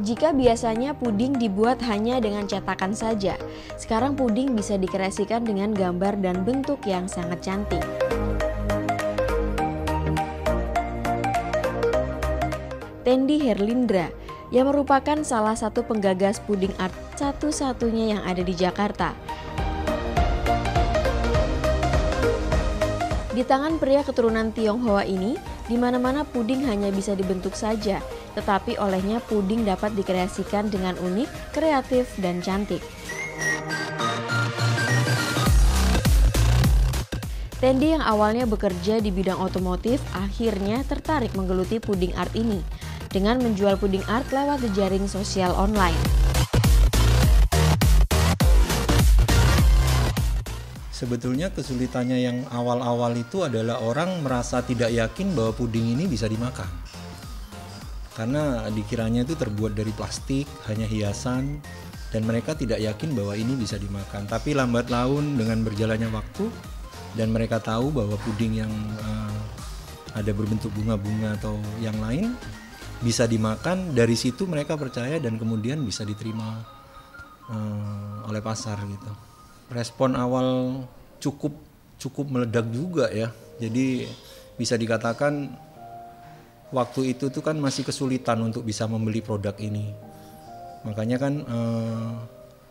Jika biasanya puding dibuat hanya dengan cetakan saja, sekarang puding bisa dikreasikan dengan gambar dan bentuk yang sangat cantik. Tendi Herlindra, yang merupakan salah satu penggagas puding art satu-satunya yang ada di Jakarta. Di tangan pria keturunan Tionghoa ini, di mana-mana puding hanya bisa dibentuk saja, tetapi olehnya puding dapat dikreasikan dengan unik, kreatif, dan cantik. Tendi yang awalnya bekerja di bidang otomotif akhirnya tertarik menggeluti puding art ini dengan menjual puding art lewat jejaring sosial online. Sebetulnya kesulitannya yang awal-awal itu adalah orang merasa tidak yakin bahwa puding ini bisa dimakan. Karena dikiranya itu terbuat dari plastik, hanya hiasan, dan mereka tidak yakin bahwa ini bisa dimakan. Tapi lambat laun dengan berjalannya waktu, dan mereka tahu bahwa puding yang ada berbentuk bunga-bunga atau yang lain bisa dimakan, dari situ mereka percaya dan kemudian bisa diterima oleh pasar gitu. Respon awal cukup meledak juga ya. Jadi bisa dikatakan waktu itu tuh kan masih kesulitan untuk bisa membeli produk ini. Makanya kan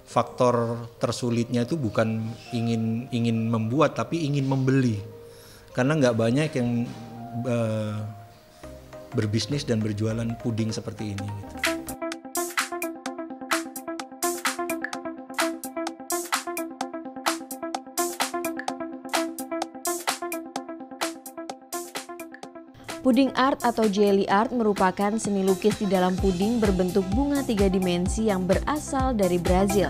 faktor tersulitnya itu bukan ingin membuat tapi ingin membeli. Karena nggak banyak yang berbisnis dan berjualan puding seperti ini gitu. Puding art atau jelly art merupakan seni lukis di dalam puding berbentuk bunga 3 dimensi yang berasal dari Brazil.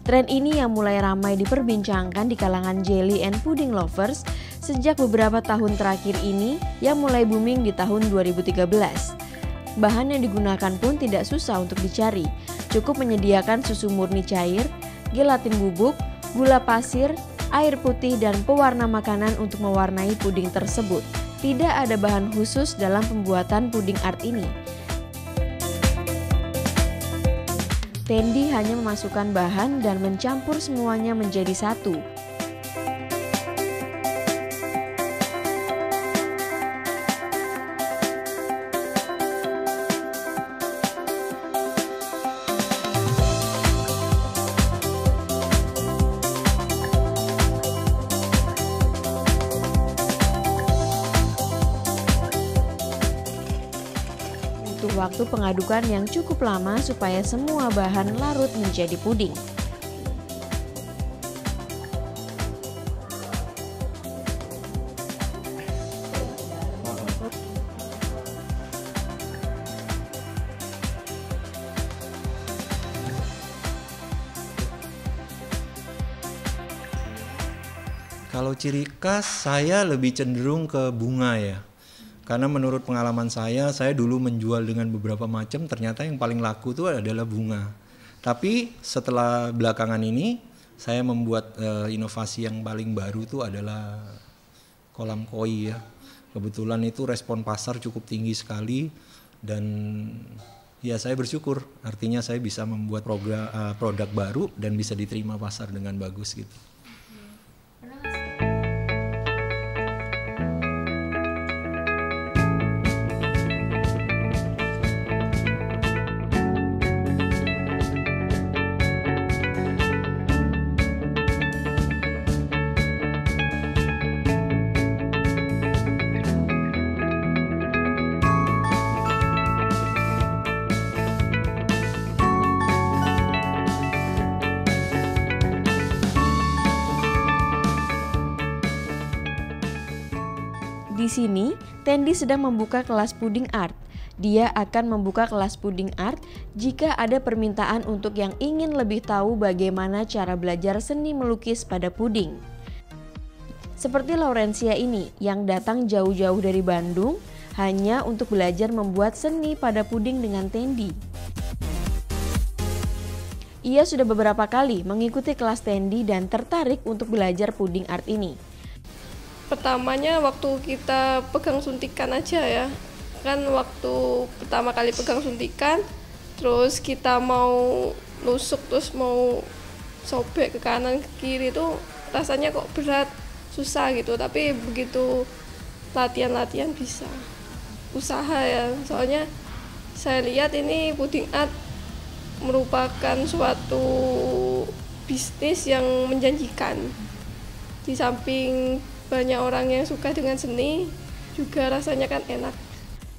Tren ini yang mulai ramai diperbincangkan di kalangan jelly and pudding lovers sejak beberapa tahun terakhir ini yang mulai booming di tahun 2013. Bahan yang digunakan pun tidak susah untuk dicari, cukup menyediakan susu murni cair, gelatin bubuk, gula pasir, air putih, dan pewarna makanan untuk mewarnai puding tersebut. Tidak ada bahan khusus dalam pembuatan puding art ini. Tendi hanya memasukkan bahan dan mencampur semuanya menjadi satu. Butuh waktu pengadukan yang cukup lama supaya semua bahan larut menjadi puding. Kalau ciri khas saya lebih cenderung ke bunga ya. Karena menurut pengalaman saya dulu menjual dengan beberapa macam, ternyata yang paling laku itu adalah bunga. Tapi setelah belakangan ini, saya membuat inovasi yang paling baru itu adalah kolam koi ya. Kebetulan itu respon pasar cukup tinggi sekali dan ya saya bersyukur. Artinya saya bisa membuat produk baru dan bisa diterima pasar dengan bagus gitu. Di sini, Tendi sedang membuka kelas puding art. Dia akan membuka kelas puding art jika ada permintaan untuk yang ingin lebih tahu bagaimana cara belajar seni melukis pada puding. Seperti Laurencia ini yang datang jauh-jauh dari Bandung hanya untuk belajar membuat seni pada puding dengan Tendi. Ia sudah beberapa kali mengikuti kelas Tendi dan tertarik untuk belajar puding art ini. Pertamanya waktu kita pegang suntikan aja ya. Kan waktu pertama kali pegang suntikan, terus kita mau nusuk, terus mau sobek ke kanan ke kiri itu rasanya kok berat, susah gitu. Tapi begitu latihan-latihan bisa. Usaha ya, soalnya saya lihat ini puding art merupakan suatu bisnis yang menjanjikan. Di samping banyak orang yang suka dengan seni, juga rasanya kan enak.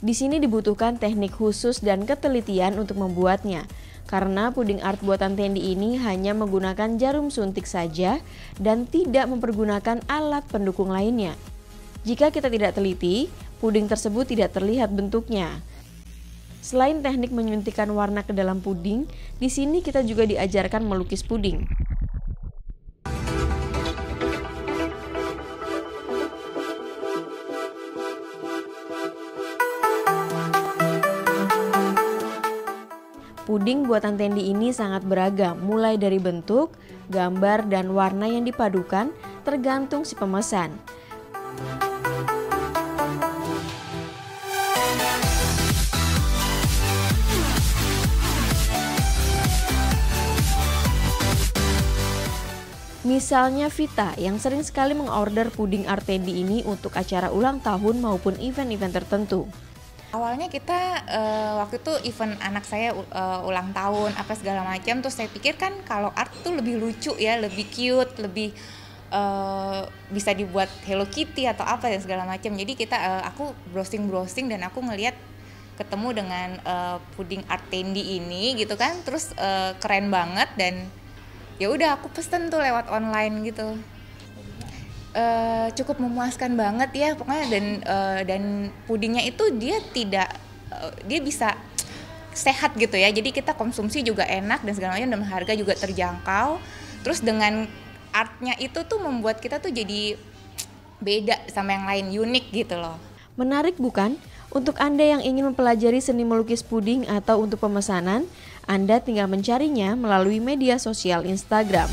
Di sini dibutuhkan teknik khusus dan ketelitian untuk membuatnya, karena puding art buatan Tendi ini hanya menggunakan jarum suntik saja dan tidak mempergunakan alat pendukung lainnya. Jika kita tidak teliti, puding tersebut tidak terlihat bentuknya. Selain teknik menyuntikkan warna ke dalam puding, di sini kita juga diajarkan melukis puding. Puding buatan Tendi ini sangat beragam, mulai dari bentuk, gambar, dan warna yang dipadukan tergantung si pemesan. Misalnya Vita yang sering sekali mengorder puding art Tendi ini untuk acara ulang tahun maupun event-event tertentu. Awalnya kita waktu itu event anak saya ulang tahun apa segala macam, terus saya pikir kan kalau art tuh lebih lucu ya, lebih cute, lebih bisa dibuat Hello Kitty atau apa dan segala macam. Jadi aku browsing dan aku ngelihat ketemu dengan puding art Tendi ini gitu kan, terus keren banget dan ya udah aku pesen tuh lewat online gitu. Cukup memuaskan banget ya pokoknya, dan pudingnya itu dia bisa sehat gitu ya, jadi kita konsumsi juga enak dan segala macam, dan harga juga terjangkau. Terus dengan artnya itu tuh membuat kita tuh jadi beda sama yang lain, unik gitu loh. Menarik bukan? Untuk Anda yang ingin mempelajari seni melukis puding atau untuk pemesanan, Anda tinggal mencarinya melalui media sosial Instagram.